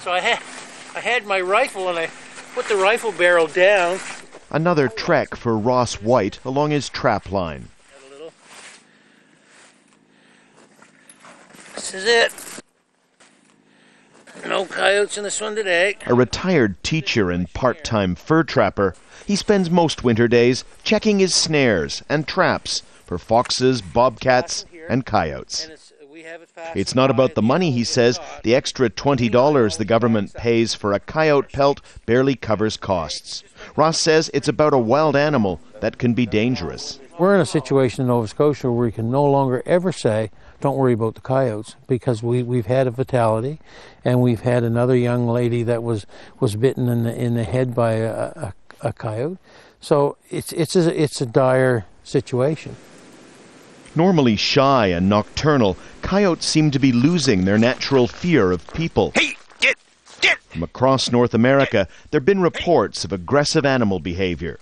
So I had my rifle and I put the rifle barrel down. Another trek for Ross White along his trap line. This is it. No coyotes in this one today. A retired teacher and part-time fur trapper, he spends most winter days checking his snares and traps for foxes, bobcats, and coyotes. It's not about the money, he says. The extra $20 the government pays for a coyote pelt barely covers costs. Ross says it's about a wild animal that can be dangerous. We're in a situation in Nova Scotia where we can no longer ever say, don't worry about the coyotes, because we've had a fatality, and we've had another young lady that was bitten in the head by a coyote. So it's a dire situation. Normally shy and nocturnal, coyotes seem to be losing their natural fear of people. Hey, get! From across North America, there have been reports of aggressive animal behavior.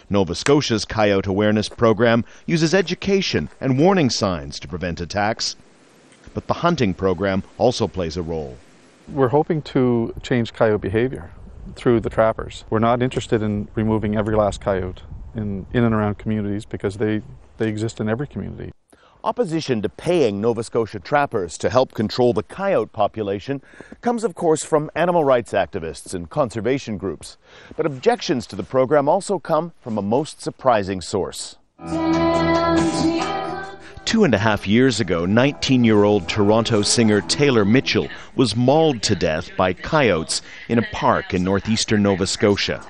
Nova Scotia's coyote awareness program uses education and warning signs to prevent attacks. But the hunting program also plays a role. We're hoping to change coyote behavior through the trappers. We're not interested in removing every last coyote in and around communities, because they exist in every community. Opposition to paying Nova Scotia trappers to help control the coyote population comes, of course, from animal rights activists and conservation groups. But objections to the program also come from a most surprising source. 2.5 years ago, 19-year-old Toronto singer Taylor Mitchell was mauled to death by coyotes in a park in northeastern Nova Scotia.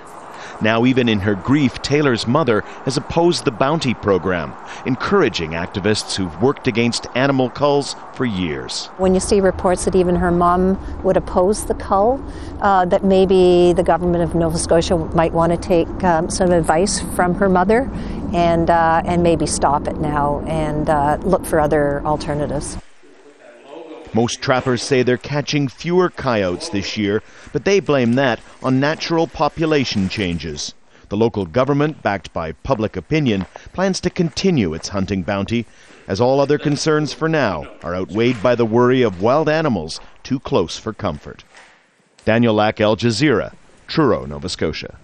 Now, even in her grief, Taylor's mother has opposed the bounty program, encouraging activists who've worked against animal culls for years. When you see reports that even her mom would oppose the cull, that maybe the government of Nova Scotia might want to take some advice from her mother and maybe stop it now and look for other alternatives. Most trappers say they're catching fewer coyotes this year, but they blame that on natural population changes. The local government, backed by public opinion, plans to continue its hunting bounty, as all other concerns for now are outweighed by the worry of wild animals too close for comfort. Daniel Lak, Jazeera, TRURO, Nova Scotia.